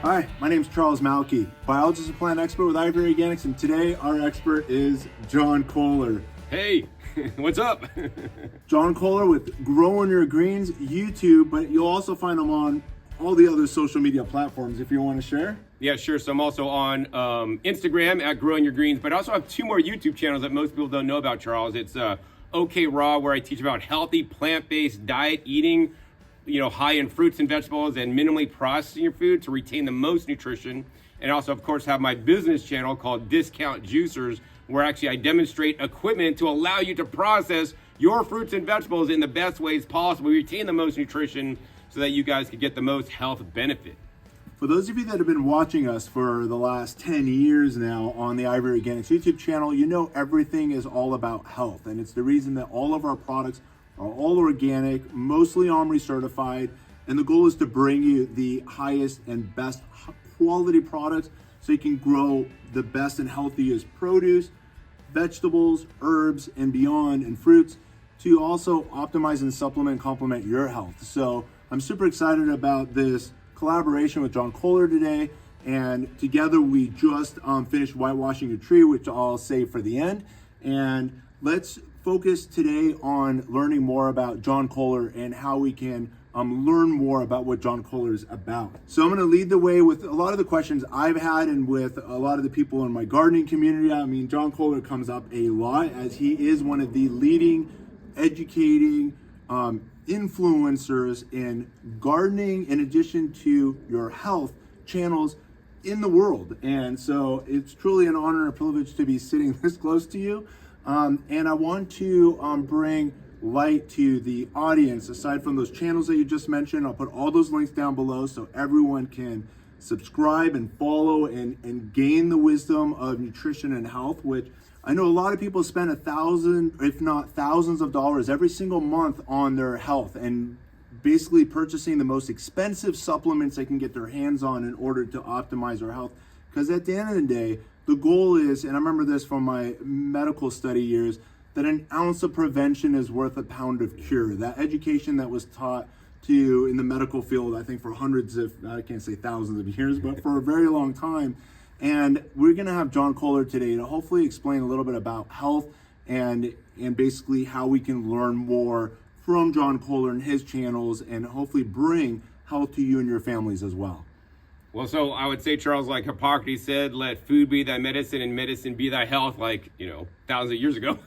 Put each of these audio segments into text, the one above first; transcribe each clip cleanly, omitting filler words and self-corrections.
Hi, my name is Charles Malki, biologist and plant expert with Ivory Organics, and today our expert is John Kohler. Hey, what's up? John Kohler with Growing Your Greens YouTube, but you'll also find him on all the other social media platforms if you want to share. Yeah, sure. So I'm also on Instagram at Growing Your Greens, but I also have 2 more YouTube channels that most people don't know about, Charles. It's OK Raw, where I teach about healthy plant-based diet, eating high in fruits and vegetables and minimally processing your food to retain the most nutrition. And also, of course, have my business channel called Discount Juicers, where actually I demonstrate equipment to allow you to process your fruits and vegetables in the best ways possible, retain the most nutrition so that you guys can get the most health benefit. For those of you that have been watching us for the last 10 years now on the Ivory Organics YouTube channel, you know everything is all about health. And it's the reason that all of our products are all organic, mostly OMRI certified, and the goal is to bring you the highest and best quality products so you can grow the best and healthiest produce, vegetables, herbs, and beyond, and fruits to also optimize and supplement and complement your health. So I'm super excited about this collaboration with John Kohler today, and together we just finished whitewashing a tree, which I'll save for the end. And let's focus today on learning more about John Kohler and how we can learn more about what John Kohler is about. So I'm going to lead the way with a lot of the questions I've had and with a lot of the people in my gardening community. I mean, John Kohler comes up a lot as he is one of the leading educating influencers in gardening in addition to your health channels in the world. And so it's truly an honor and a privilege to be sitting this close to you. And I want to bring light to the audience. Aside from those channels that you just mentioned, I'll put all those links down below so everyone can subscribe and follow and gain the wisdom of nutrition and health, which I know a lot of people spend $1,000, if not thousands of dollars every single month on their health and basically purchasing the most expensive supplements they can get their hands on in order to optimize their health. Because at the end of the day, the goal is, and I remember this from my medical study years, that an ounce of prevention is worth a pound of cure. That education that was taught to in the medical field, I think for hundreds of, I can't say thousands of years, but for a very long time. And we're gonna have John Kohler today to hopefully explain a little bit about health and basically how we can learn more from John Kohler and his channels and hopefully bring health to you and your families as well. Well, so I would say, Charles, like Hippocrates said, let food be thy medicine and medicine be thy health, like, thousands of years ago.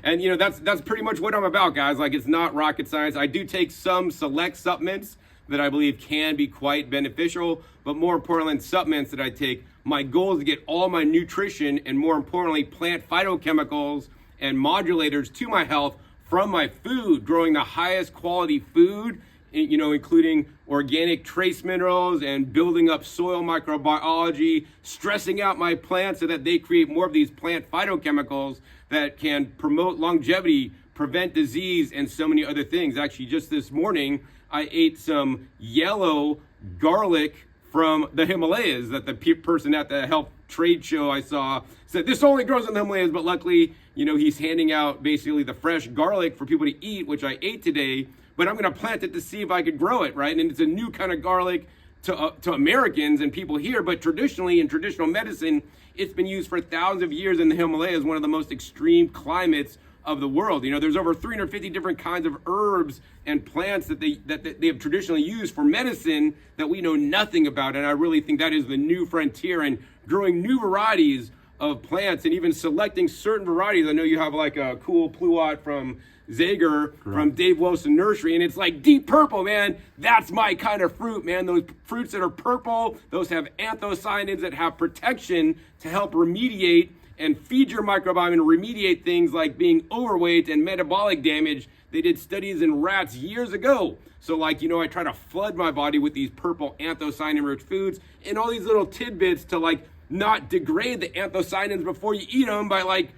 And, that's pretty much what I'm about, guys. Like, it's not rocket science. I do take some select supplements that I believe can be quite beneficial, but more importantly than supplements that I take, my goal is to get all my nutrition and more importantly, plant phytochemicals and modulators to my health from my food, growing the highest quality food, including organic trace minerals and building up soil microbiology, stressing out my plants so that they create more of these plant phytochemicals that can promote longevity, prevent disease, and so many other things. Actually, just this morning, I ate some yellow garlic from the Himalayas that the person at the health trade show I saw said, this only grows in the Himalayas, but luckily, he's handing out basically the fresh garlic for people to eat, which I ate today. But I'm going to plant it to see if I could grow it, right? And it's a new kind of garlic to Americans and people here. But traditionally, in traditional medicine, it's been used for thousands of years in the Himalayas, one of the most extreme climates of the world. There's over 350 different kinds of herbs and plants that they have traditionally used for medicine that we know nothing about. And I really think that is the new frontier in growing new varieties of plants and even selecting certain varieties. I know you have like a cool pluot from Zaiger from Dave Wilson Nursery, and it's like deep purple, man. That's my kind of fruit, man. Those fruits that are purple, those have anthocyanins that have protection to help remediate and feed your microbiome and remediate things like being overweight and metabolic damage. They did studies in rats years ago. So I try to flood my body with these purple anthocyanin-rich foods and all these little tidbits to not degrade the anthocyanins before you eat them by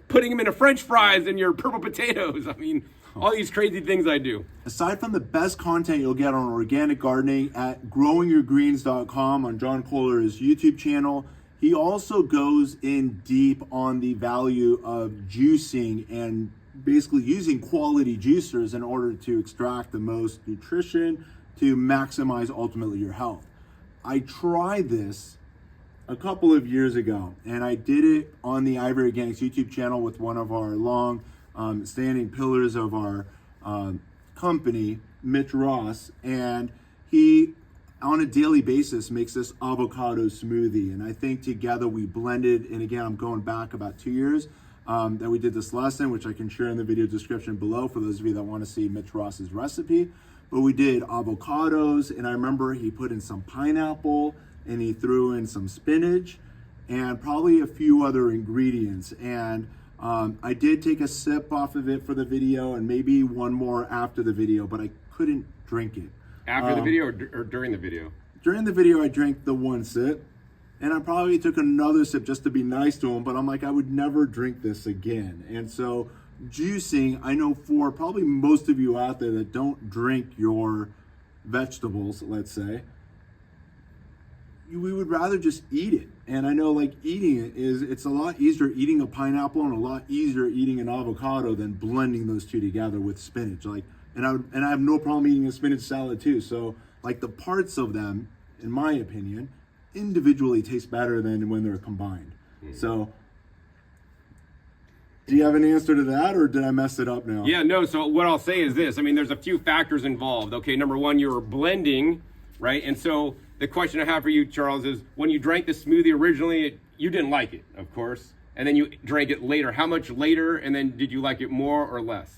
putting them into French fries and your purple potatoes. I mean, all these crazy things I do. Aside from the best content you'll get on organic gardening at growingyourgreens.com on John Kohler's YouTube channel, he also goes in deep on the value of juicing and basically using quality juicers in order to extract the most nutrition, to maximize ultimately your health. I tried this a couple of years ago, and I did it on the Ivory Organics YouTube channel with one of our long standing pillars of our company, Mitch Ross, and he on a daily basis makes this avocado smoothie. And I think together we blended, and again, I'm going back about 2 years that we did this lesson, which I can share in the video description below for those of you that want to see Mitch Ross's recipe. But we did avocados, and I remember he put in some pineapple, and he threw in some spinach, and probably a few other ingredients. And I did take a sip off of it for the video, and maybe one more after the video, but I couldn't drink it. After the video or during the video? During the video, I drank the one sip, and I probably took another sip just to be nice to him, but I'm like, I would never drink this again. And so juicing, I know for probably most of you out there that don't drink your vegetables, let's say, we would rather just eat it. And I know like eating it it's a lot easier eating a pineapple and a lot easier eating an avocado than blending those two together with spinach. Like, and I have no problem eating a spinach salad too. So like the parts of them, in my opinion, individually taste better than when they're combined. So do you have an answer to that, or did I mess it up now? Yeah, no, so what I'll say is this. I mean, there's a few factors involved. Okay, number one, you're blending, right? And so the question I have for you, Charles, is when you drank the smoothie originally, you didn't like it, of course, and then you drank it later. How much later, and then did you like it more or less?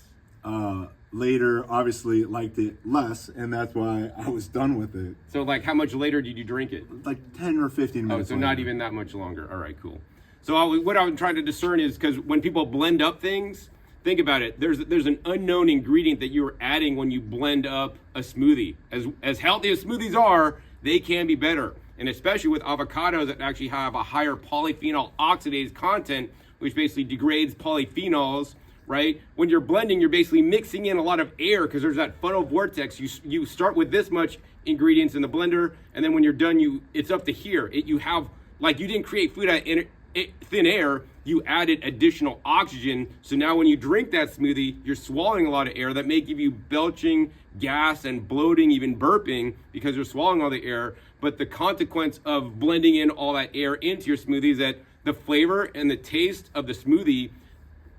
Later, obviously, liked it less, and that's why I was done with it. So, like, how much later did you drink it? Like 10 or 15 minutes. Oh, so not even that much longer. All right, cool. So what I'm trying to discern is, because when people blend up things, think about it. There's an unknown ingredient that you're adding when you blend up a smoothie. As healthy as smoothies are, they can be better. And especially with avocados that actually have a higher polyphenol oxidase content, which basically degrades polyphenols, right? When you're blending, you're basically mixing in a lot of air because there's that funnel vortex. You start with this much ingredients in the blender, and then when you're done, it's up to here. You have, like, you didn't create food out of thin air, you added additional oxygen. So now when you drink that smoothie, you're swallowing a lot of air that may give you belching, gas, and bloating, even burping, because you're swallowing all the air. But the consequence of blending in all that air into your smoothie is that the flavor and the taste of the smoothie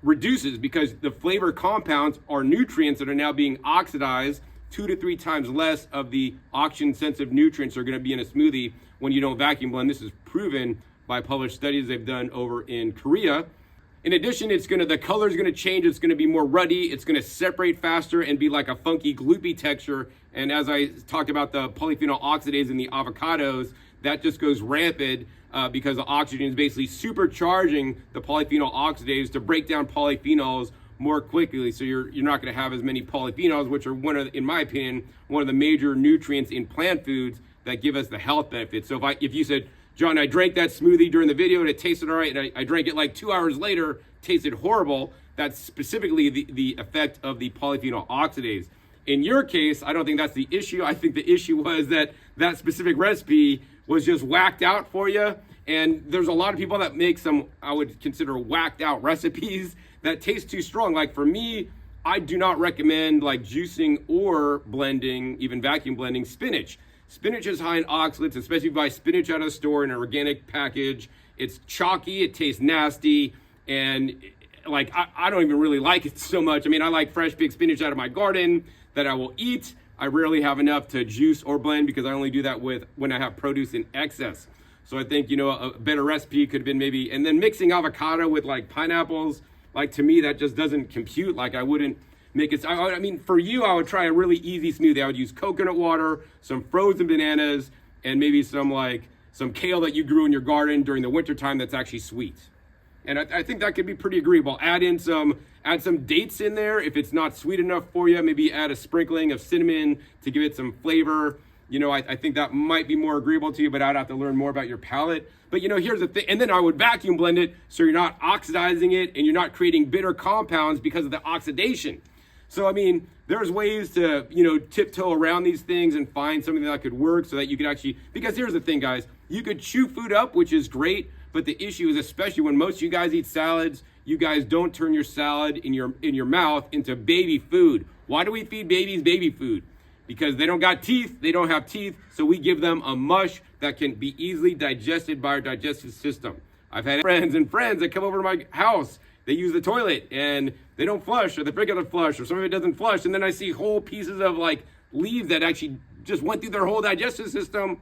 reduces, because the flavor compounds are nutrients that are now being oxidized. 2 to 3 times less of the oxygen sensitive nutrients are going to be in a smoothie when you don't vacuum blend. This is proven by published studies they've done over in Korea. In addition, the color is going to change. It's going to be more ruddy. It's going to separate faster and be like a funky, gloopy texture. And as I talked about the polyphenol oxidase in the avocados, that just goes rampant because the oxygen is basically supercharging the polyphenol oxidase to break down polyphenols more quickly. So you're not going to have as many polyphenols, which are in my opinion, one of the major nutrients in plant foods that give us the health benefits. So if you said, John, I drank that smoothie during the video and it tasted all right, and I drank it like 2 hours later, tasted horrible, that's specifically the effect of the polyphenol oxidase. In your case, I don't think that's the issue. I think the issue was that specific recipe was just whacked out for you. And there's a lot of people that make some, I would consider, whacked out recipes that taste too strong. Like for me, I do not recommend like juicing or blending, even vacuum blending spinach. Spinach is high in oxalates, especially if you buy spinach out of the store in an organic package. It's chalky, it tastes nasty, and like I don't even really like it so much. I mean, I like fresh big spinach out of my garden that I will eat. I rarely have enough to juice or blend because I only do that when I have produce in excess. So I think, a better recipe could have been maybe, and then mixing avocado with like pineapples, like to me, that just doesn't compute. Like I wouldn't make it, I mean, for you, I would try a really easy smoothie. I would use coconut water, some frozen bananas, and maybe some kale that you grew in your garden during the wintertime that's actually sweet. And I think that could be pretty agreeable. Add some dates in there if it's not sweet enough for you. Maybe add a sprinkling of cinnamon to give it some flavor. I think that might be more agreeable to you, but I'd have to learn more about your palate. But here's the thing, and then I would vacuum blend it so you're not oxidizing it and you're not creating bitter compounds because of the oxidation. So, I mean, there's ways to, tiptoe around these things and find something that could work so that you could actually, because here's the thing, guys, you could chew food up, which is great, but the issue is, especially when most of you guys eat salads, you guys don't turn your salad in your mouth into baby food. Why do we feed babies baby food? because they don't got teeth, they don't have teeth, so we give them a mush that can be easily digested by our digestive system. I've had friends that come over to my house, they use the toilet and they don't flush, or they forget to flush, or some of it doesn't flush, and then I see whole pieces of like leaves that actually just went through their whole digestive system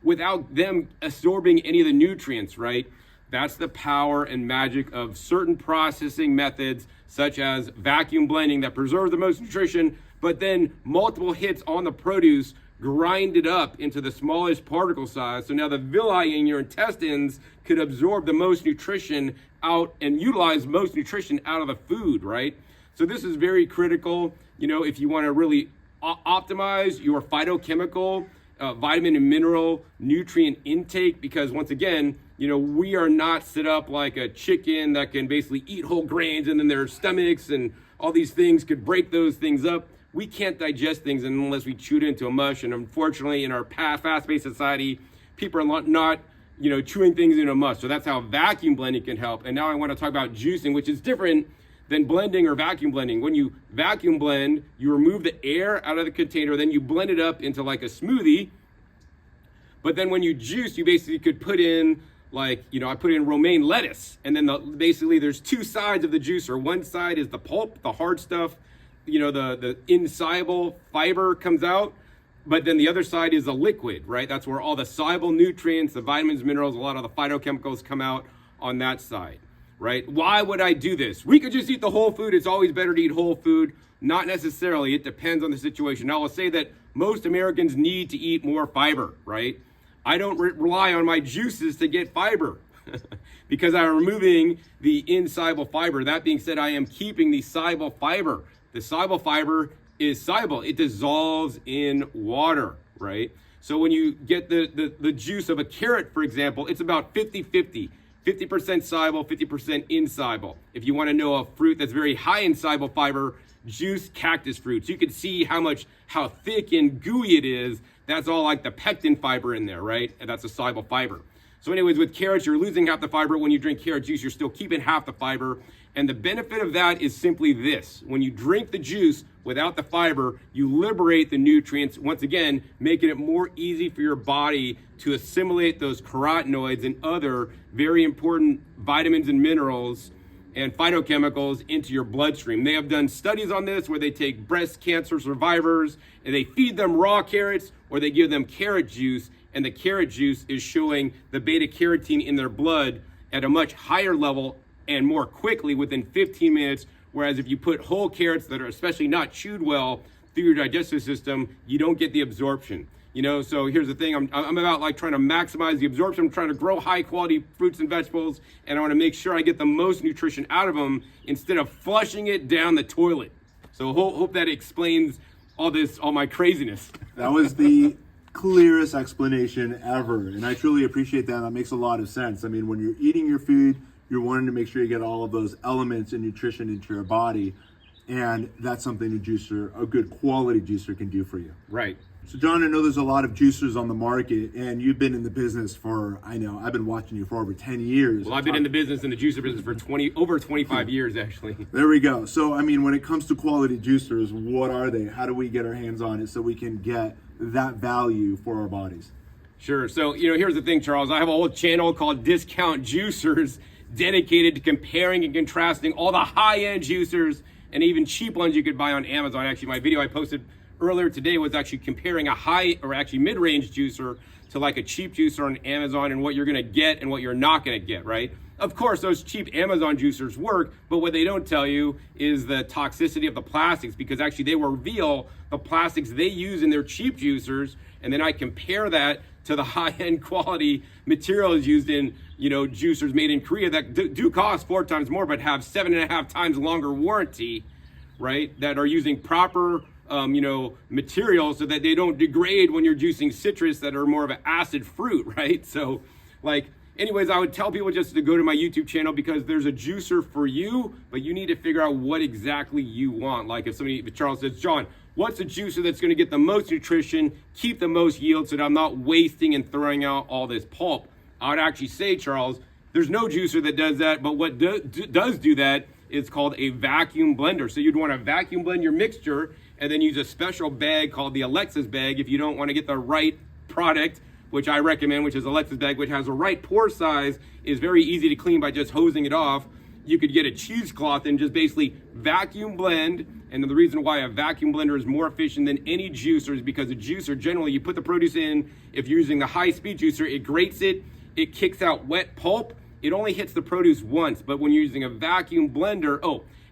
without them absorbing any of the nutrients, right? That's the power and magic of certain processing methods, such as vacuum blending that preserves the most nutrition, but then multiple hits on the produce grind it up into the smallest particle size. So now the villi in your intestines could absorb the most nutrition out and utilize most nutrition out of the food, right? So this is very critical, you know, if you want to really optimize your phytochemical, vitamin and mineral nutrient intake, because once again, you know, we are not set up like a chicken that can basically eat whole grains and then their stomachs and all these things could break those things up. We can't digest things unless we chew it into a mush. And unfortunately, in our fast-paced society, people are not, you know, chewing things into a mush. So that's how vacuum blending can help. And now I want to talk about juicing, which is different than blending or vacuum blending. When you vacuum blend, you remove the air out of the container, then you blend it up into like a smoothie. But then when you juice, you basically could put in, like, you know, I put in romaine lettuce, and then basically there's two sides of the juicer. One side is the pulp, the hard stuff, you know, the insoluble fiber comes out, but then the other side is a liquid, right? That's where all the soluble nutrients, the vitamins, minerals, a lot of the phytochemicals come out on that side, right? Why would I do this? We could just eat the whole food. It's always better to eat whole food. Not necessarily. It depends on the situation. Now, I'll say that most Americans need to eat more fiber, right? I don't rely on my juices to get fiber because I'm removing the insoluble fiber. That being said, I am keeping the soluble fiber. The soluble fiber is soluble. It dissolves in water, right? So when you get the juice of a carrot, for example, it's about 50-50. 50% soluble, 50% insoluble. If you want to know a fruit that's very high in soluble fiber, juice cactus fruits. You can see how thick and gooey it is. That's all like the pectin fiber in there, right? And that's a soluble fiber. So anyways, with carrots, you're losing half the fiber. When you drink carrot juice, you're still keeping half the fiber. And the benefit of that is simply this. When you drink the juice without the fiber, you liberate the nutrients, once again, making it more easy for your body to assimilate those carotenoids and other very important vitamins and minerals and phytochemicals into your bloodstream. They have done studies on this where they take breast cancer survivors and they feed them raw carrots, or they give them carrot juice, and the carrot juice is showing the beta carotene in their blood at a much higher level and more quickly within 15 minutes. Whereas if you put whole carrots that are especially not chewed well through your digestive system, you don't get the absorption. You know, so here's the thing, I'm about like trying to maximize the absorption. I'm trying to grow high quality fruits and vegetables, and I want to make sure I get the most nutrition out of them instead of flushing it down the toilet. So hope that explains all my craziness. That was the clearest explanation ever, and I truly appreciate that. That makes a lot of sense. I mean, when you're eating your food, you're wanting to make sure you get all of those elements and nutrition into your body, and that's something a good quality juicer can do for you. Right. So John, I know there's a lot of juicers on the market, and you've been in the business for, I've been watching you for over 10 years. Well, I've been in the juicer business for over 25 years, actually. There we go. So, I mean, when it comes to quality juicers, what are they? How do we get our hands on it so we can get that value for our bodies? Sure. So, you know, here's the thing, Charles. I have a whole channel called Discount Juicers dedicated to comparing and contrasting all the high-end juicers and even cheap ones you could buy on Amazon. Actually, my video I posted earlier today was actually comparing a high or actually mid-range juicer to like a cheap juicer on Amazon and what you're gonna get and what you're not gonna get, right? Of course, those cheap Amazon juicers work, but what they don't tell you is the toxicity of the plastics, because actually they will reveal the plastics they use in their cheap juicers, and then I compare that to the high-end quality materials used in, you know, juicers made in Korea that do cost 4 times more, but have 7.5 times longer warranty, right? That are using proper materials so that they don't degrade when you're juicing citrus that are more of an acid fruit, right? So, like, anyways, I would tell people just to go to my YouTube channel because there's a juicer for you, but you need to figure out what exactly you want. Like if Charles says, John, what's a juicer that's going to get the most nutrition, keep the most yield so that I'm not wasting and throwing out all this pulp? I would actually say, Charles, there's no juicer that does that, but what does do that is called a vacuum blender. So you'd want to vacuum blend your mixture, and then use a special bag called the Alexa's bag if you don't want to get the right product, which I recommend, which is Alexa's bag, which has the right pore size, is very easy to clean by just hosing it off. You could get a cheesecloth and just basically vacuum blend. And the reason why a vacuum blender is more efficient than any juicer is because a juicer, generally, you put the produce in, if you're using the high-speed juicer, it grates it, it kicks out wet pulp, it only hits the produce once. But when you're using a vacuum blender,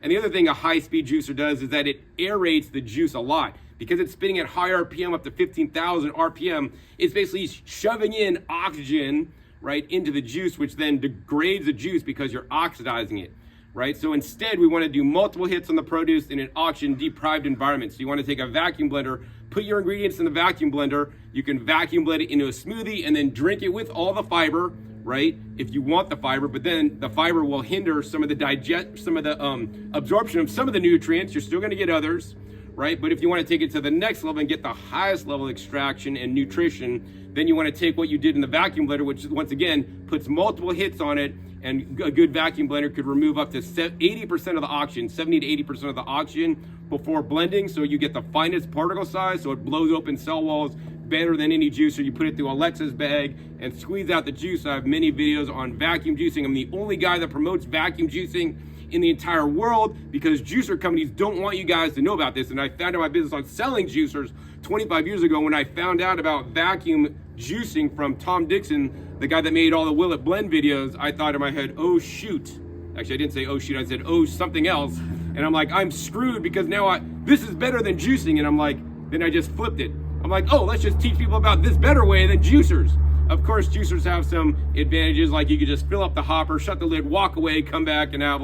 and the other thing a high-speed juicer does is that it aerates the juice a lot. Because it's spinning at high RPM, up to 15,000 RPM, it's basically shoving in oxygen, right, into the juice, which then degrades the juice because you're oxidizing it, right? So instead, we want to do multiple hits on the produce in an oxygen-deprived environment. So you want to take a vacuum blender, put your ingredients in the vacuum blender, you can vacuum blend it into a smoothie and then drink it with all the fiber, right? If you want the fiber, but then the fiber will hinder some of the absorption of some of the nutrients. You're still going to get others, right? But if you want to take it to the next level and get the highest level extraction and nutrition, then you want to take what you did in the vacuum blender, which once again puts multiple hits on it, and a good vacuum blender could remove up to 80% of the oxygen, 70 to 80% of the oxygen before blending, so you get the finest particle size, so it blows open cell walls better than any juicer. You put it through Alexa's bag and squeeze out the juice. I have many videos on vacuum juicing. I'm the only guy that promotes vacuum juicing in the entire world because juicer companies don't want you guys to know about this. And I founded my business on selling juicers 25 years ago when I found out about vacuum juicing from Tom Dixon, the guy that made all the Will It Blend videos. I thought in my head, oh shoot. Actually, I didn't say oh shoot, I said oh something else. And I'm like, I'm screwed because now this is better than juicing. And I'm like, then I just flipped it. I'm like, oh, let's just teach people about this better way than juicers. Of course, juicers have some advantages, like you could just fill up the hopper, shut the lid, walk away, come back, and have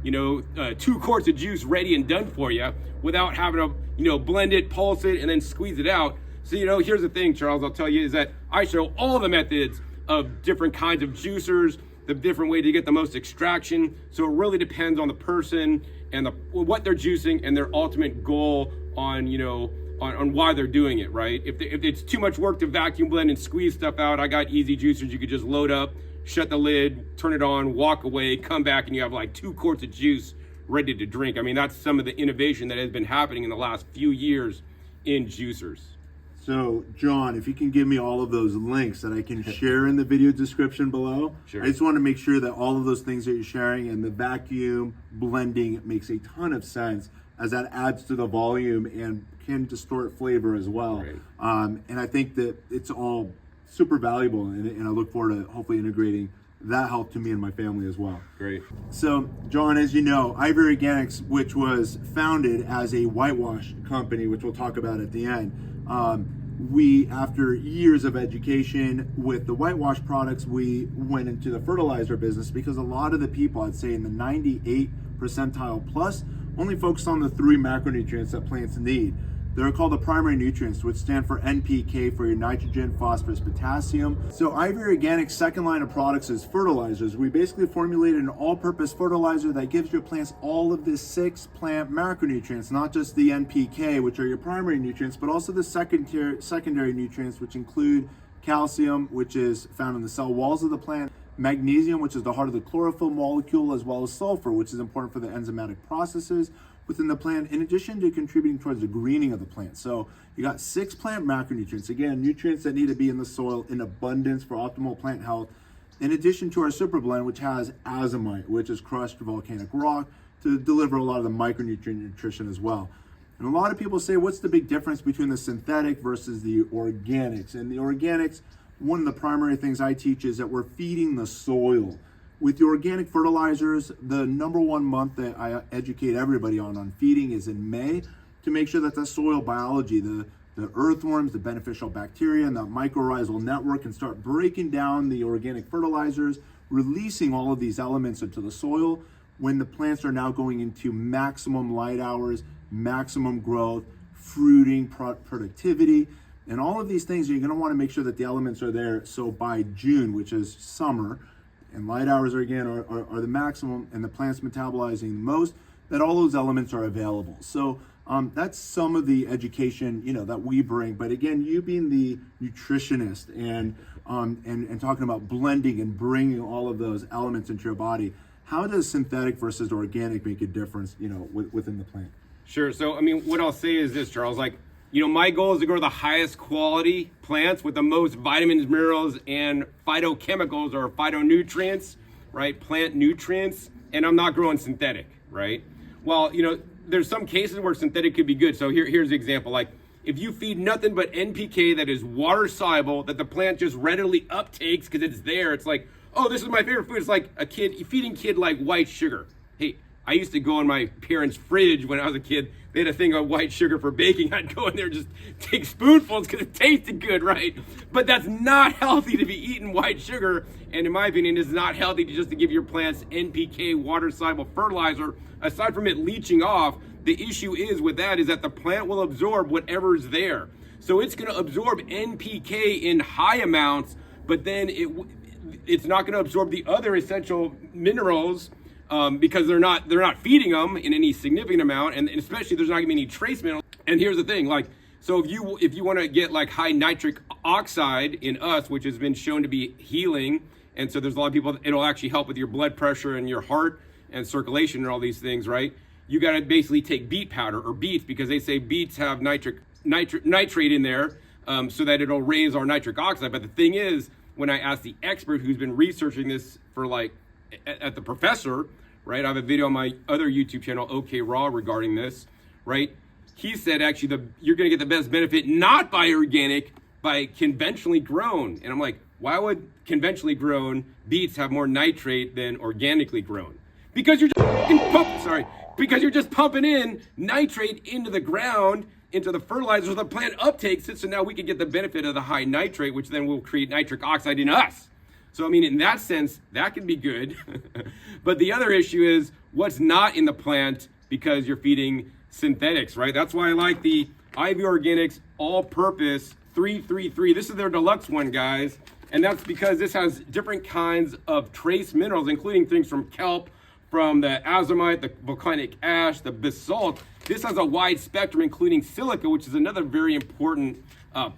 2 quarts of juice ready and done for you without having to, blend it, pulse it, and then squeeze it out. So, here's the thing, Charles, I'll tell you, is that I show all the methods of different kinds of juicers, the different way to get the most extraction. So it really depends on the person and what they're juicing and their ultimate goal on why they're doing it, right? If it's too much work to vacuum blend and squeeze stuff out, I got easy juicers you could just load up, shut the lid, turn it on, walk away, come back, and you have like 2 quarts of juice ready to drink. I mean, that's some of the innovation that has been happening in the last few years in juicers. So, John, if you can give me all of those links that I can share in the video description below. Sure. I just want to make sure that all of those things that you're sharing and the vacuum blending makes a ton of sense, as that adds to the volume and can distort flavor as well. Right. And I think that it's all super valuable, and I look forward to hopefully integrating that help to me and my family as well. Great. So, John, as you know, Ivory Organics, which was founded as a whitewash company, which we'll talk about at the end, we, after years of education with the whitewash products, we went into the fertilizer business because a lot of the people, I'd say in the 98 percentile plus, only focus on the 3 macronutrients that plants need. They're called the primary nutrients, which stand for NPK for your nitrogen, phosphorus, potassium. So Ivory Organic's second line of products is fertilizers. We basically formulated an all-purpose fertilizer that gives your plants all of the 6 plant macronutrients, not just the NPK, which are your primary nutrients, but also the secondary nutrients, which include calcium, which is found in the cell walls of the plant, magnesium, which is the heart of the chlorophyll molecule, as well as sulfur, which is important for the enzymatic processes within the plant, in addition to contributing towards the greening of the plant. So you got 6 plant macronutrients, again, nutrients that need to be in the soil in abundance for optimal plant health, in addition to our super blend, which has azomite, which is crushed volcanic rock, to deliver a lot of the micronutrient nutrition as well. And a lot of people say, what's the big difference between the synthetic versus the organics? And the organics, one of the primary things I teach is that we're feeding the soil. With the organic fertilizers, the #1 month that I educate everybody on feeding is in May, to make sure that the soil biology, the earthworms, the beneficial bacteria, and the mycorrhizal network can start breaking down the organic fertilizers, releasing all of these elements into the soil when the plants are now going into maximum light hours, maximum growth, fruiting, productivity, and all of these things. You're going to want to make sure that the elements are there. So by June, which is summer, and light hours are the maximum, and the plant's metabolizing the most, that all those elements are available. So that's some of the education that we bring. But again, you being the nutritionist and talking about blending and bringing all of those elements into your body, how does synthetic versus organic make a difference within the plant? Sure. So, I mean, what I'll say is this, Charles, like, you know, my goal is to grow the highest quality plants with the most vitamins, minerals, and phytochemicals or phytonutrients, right? Plant nutrients. And I'm not growing synthetic, right? Well, you know, there's some cases where synthetic could be good. So here's the example. Like, if you feed nothing but NPK that is water soluble, that the plant just readily uptakes because it's there, it's like, oh, this is my favorite food. It's like a kid, feeding kid like white sugar. Hey, I used to go in my parents' fridge when I was a kid. They had a thing of white sugar for baking. I'd go in there and just take spoonfuls because it tasted good, right? But that's not healthy to be eating white sugar. And in my opinion, it's not healthy to give your plants NPK, water-soluble fertilizer. Aside from it leaching off, the issue is with that is that the plant will absorb whatever's there. So it's going to absorb NPK in high amounts, but then it's not going to absorb the other essential minerals because they're not feeding them in any significant amount, and especially there's not going to be any trace minerals. And here's the thing, like, so if you want to get like high nitric oxide in us, which has been shown to be healing, and so there's a lot of people, it'll actually help with your blood pressure and your heart and circulation and all these things, right? You got to basically take beet powder or beets, because they say beets have nitrate in there, so that it'll raise our nitric oxide. But the thing is, when I asked the expert who's been researching this for like at the professor, right? I have a video on my other YouTube channel, OK Raw, regarding this, right? He said actually you're going to get the best benefit not by organic, by conventionally grown. And I'm like, why would conventionally grown beets have more nitrate than organically grown? Because you're just pumping in nitrate into the ground, into the fertilizer, the plant uptakes it, so now we can get the benefit of the high nitrate, which then will create nitric oxide in us. So I mean, in that sense, that can be good. But the other issue is what's not in the plant, because you're feeding synthetics, right? That's why I like the Ivy Organics All-Purpose 333. This is their deluxe one, guys. And that's because this has different kinds of trace minerals, including things from kelp, from the azomite, the volcanic ash, the basalt. This has a wide spectrum, including silica, which is another very important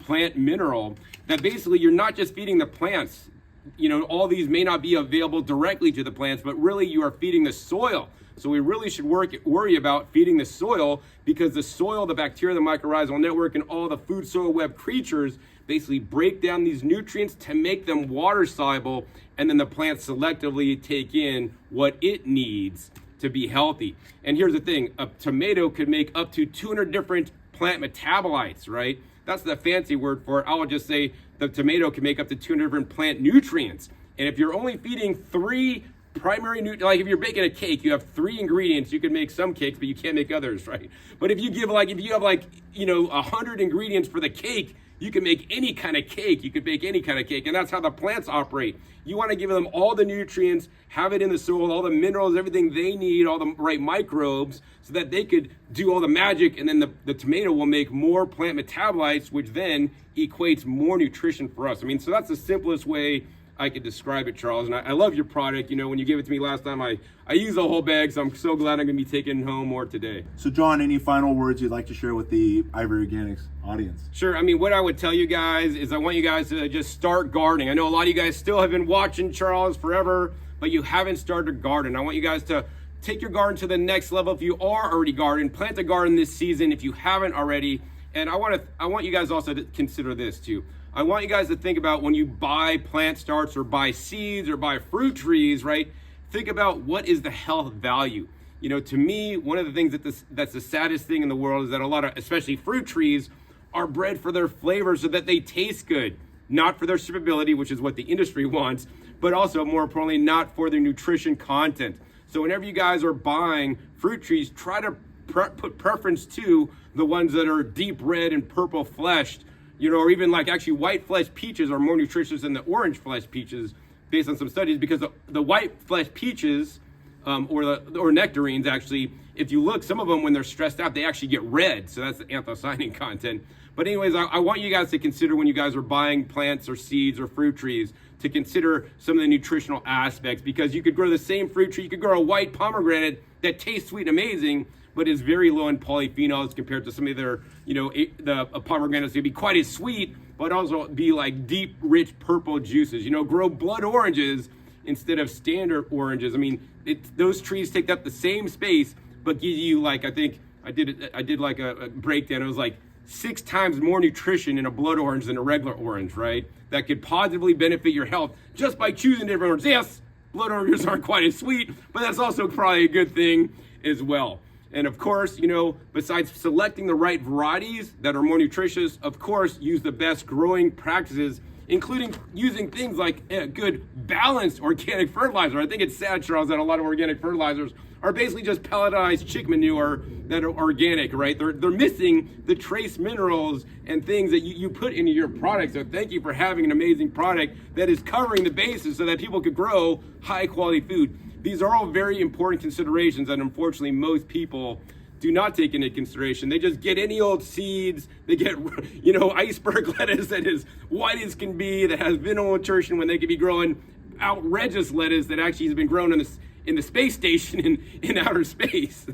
plant mineral, that basically you're not just feeding the plants. You know, all these may not be available directly to the plants, but really you are feeding the soil. So we really should worry about feeding the soil, because the soil, the bacteria, the mycorrhizal network, and all the food soil web creatures basically break down these nutrients to make them water soluble, and then the plants selectively take in what it needs to be healthy. And here's the thing, a tomato could make up to 200 different plant metabolites, right? That's the fancy word for it. I'll just say the tomato can make up to 200 different plant nutrients. And if you're only feeding 3 primary nutrients, like if you're baking a cake, you have 3 ingredients. You can make some cakes, but you can't make others, right? But if you have 100 ingredients for the cake, you can make any kind of cake. You could bake any kind of cake. And that's how the plants operate. You want to give them all the nutrients, have it in the soil, all the minerals, everything they need, all the right microbes, so that they could do all the magic. And then the tomato will make more plant metabolites, which then equates more nutrition for us. I mean, so that's the simplest way I could describe it, Charles. And I love your product. You know, when you gave it to me last time, I used the whole bag, so I'm so glad I'm going to be taking home more today. So, John, any final words you'd like to share with the Ivy Organics audience? Sure. I mean, what I would tell you guys is I want you guys to just start gardening. I know a lot of you guys still have been watching Charles forever, but you haven't started a garden. I want you guys to take your garden to the next level. If you are already gardening, plant a garden this season if you haven't already. And I want you guys also to consider this too. I want you guys to think about when you buy plant starts or buy seeds or buy fruit trees, right? Think about what is the health value. You know, to me, one of the things that's the saddest thing in the world is that a lot of, especially fruit trees, are bred for their flavor so that they taste good, not for their shippability, which is what the industry wants, but also more importantly, not for their nutrition content. So whenever you guys are buying fruit trees, try to put preference to the ones that are deep red and purple fleshed, you know, or even like actually white fleshed peaches are more nutritious than the orange fleshed peaches based on some studies, because the white fleshed peaches or nectarines, actually, if you look, some of them when they're stressed out, they actually get red. So that's the anthocyanin content. But anyways, I want you guys to consider when you guys are buying plants or seeds or fruit trees to consider some of the nutritional aspects, because you could grow the same fruit tree. You could grow a white pomegranate that tastes sweet and amazing, but is very low in polyphenols compared to some of their, you know, the pomegranates would be quite as sweet, but also be like deep, rich purple juices. You know, grow blood oranges instead of standard oranges. I mean, those trees take up the same space, but give you like, I think, I did like a breakdown. It was like 6 times more nutrition in a blood orange than a regular orange, right? That could positively benefit your health just by choosing different oranges. Yes, blood oranges aren't quite as sweet, but that's also probably a good thing as well. And of course, you know, besides selecting the right varieties that are more nutritious, of course, use the best growing practices, including using things like a good balanced organic fertilizer. I think it's sad, Charles, that a lot of organic fertilizers are basically just pelletized chick manure that are organic, right? They're missing the trace minerals and things that you put into your product. So thank you for having an amazing product that is covering the bases so that people could grow high quality food. These are all very important considerations that unfortunately most people do not take into consideration. They just get any old seeds. They get, you know, iceberg lettuce that is white as can be, that has minimal nutrition, when they could be growing outrageous lettuce that actually has been grown in the space station in outer space.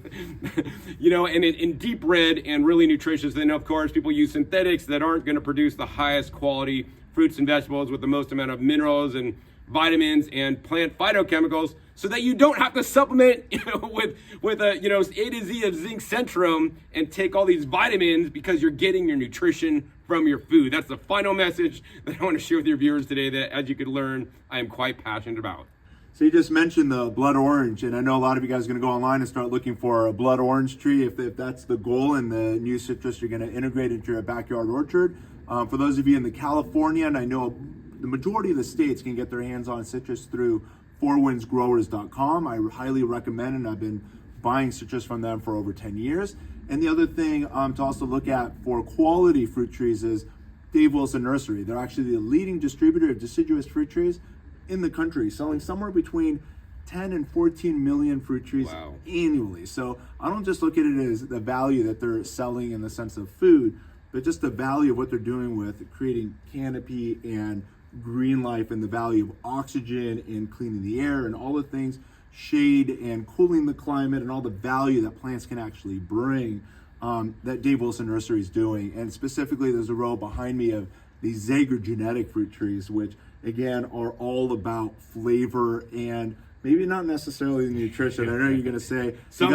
You know, and in deep red and really nutritious. Then of course people use synthetics that aren't going to produce the highest quality fruits and vegetables with the most amount of minerals and vitamins and plant phytochemicals, so that you don't have to supplement, you know, with a, you know, A to Z of zinc centrum and take all these vitamins, because you're getting your nutrition from your food. That's the final message that I want to share with your viewers today, that as you could learn, I am quite passionate about. So you just mentioned the blood orange, and I know a lot of you guys are going to go online and start looking for a blood orange tree if that's the goal, and the new citrus you're going to integrate into your backyard orchard. For those of you in the California, and I know the majority of the states can get their hands on citrus through fourwindsgrowers.com. I highly recommend, and I've been buying citrus from them for over 10 years. And the other thing to also look at for quality fruit trees is Dave Wilson Nursery. They're actually the leading distributor of deciduous fruit trees in the country, selling somewhere between 10 and 14 million fruit trees annually. So I don't just look at it as the value that they're selling in the sense of food, but just the value of what they're doing with creating canopy and green life, and the value of oxygen and cleaning the air and all the things, shade and cooling the climate, and all the value that plants can actually bring, that Dave Wilson Nursery is doing. And specifically, there's a row behind me of these Zaiger genetic fruit trees, which again are all about flavor and maybe not necessarily the nutrition. I know you're going to say some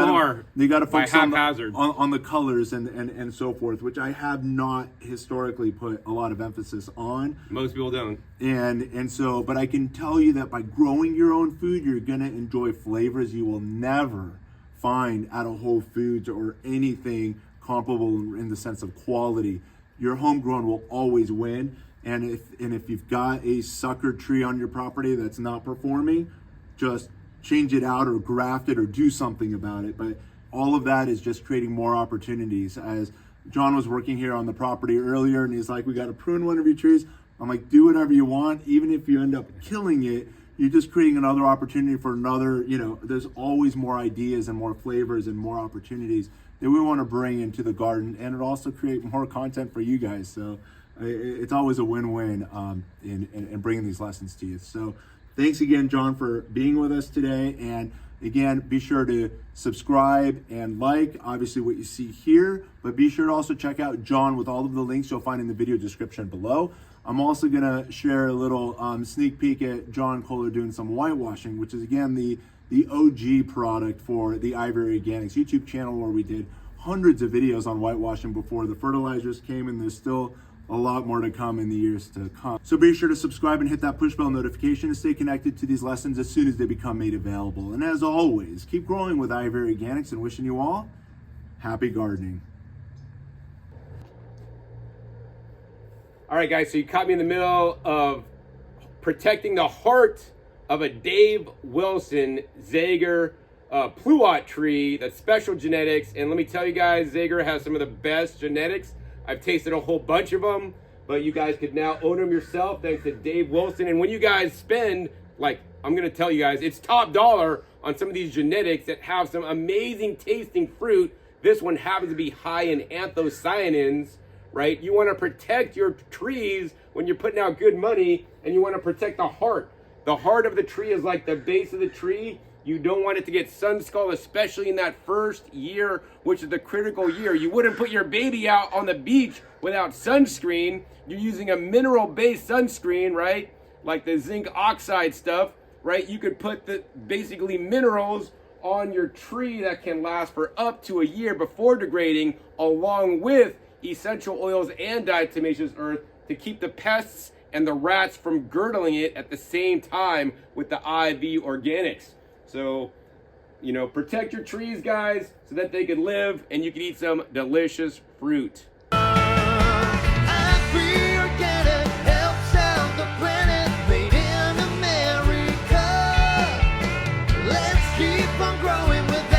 you got to focus on the colors and so forth, which I have not historically put a lot of emphasis on. Most people don't. And so, but I can tell you that by growing your own food, you're going to enjoy flavors you will never find at a Whole Foods or anything comparable in the sense of quality. Your homegrown will always win. And if you've got a sucker tree on your property that's not performing, just change it out or graft it or do something about it. But all of that is just creating more opportunities. As John was working here on the property earlier, and he's like, we got to prune one of your trees. I'm like, do whatever you want. Even if you end up killing it, you're just creating another opportunity for another, you know, there's always more ideas and more flavors and more opportunities that we want to bring into the garden. And it also create more content for you guys. So it's always a win-win in bringing these lessons to you. So thanks again, John, for being with us today. And again, be sure to subscribe and like, obviously, what you see here. But be sure to also check out John with all of the links you'll find in the video description below. I'm also going to share a little sneak peek at John Kohler doing some whitewashing, which is, again, the OG product for the Ivory Organics YouTube channel, where we did hundreds of videos on whitewashing before the fertilizers came, and there's still a lot more to come in the years to come. So be sure to subscribe and hit that push bell notification to stay connected to these lessons as soon as they become made available. And as always, keep growing with Ivory Organics, and wishing you all happy gardening. All right, guys, so you caught me in the middle of protecting the heart of a Dave Wilson Zaiger pluot tree, that's special genetics. And let me tell you guys, Zaiger has some of the best genetics. I've tasted a whole bunch of them, but you guys could now own them yourself thanks to Dave Wilson. And when you guys spend, like, I'm going to tell you guys, it's top dollar on some of these genetics that have some amazing tasting fruit. This one happens to be high in anthocyanins, right? You want to protect your trees when you're putting out good money, and you want to protect the heart. The heart of the tree is like the base of the tree. You don't want it to get sun skull, especially in that first year, which is the critical year. You wouldn't put your baby out on the beach without sunscreen. You're using a mineral-based sunscreen, right? Like the zinc oxide stuff, right? You could put the basically minerals on your tree that can last for up to a year before degrading, along with essential oils and diatomaceous earth to keep the pests and the rats from girdling it at the same time with the IV organics. So, you know, protect your trees, guys, so that they can live and you can eat some delicious fruit. Agri-organic helps out the planet, made in America. Let's keep on growing with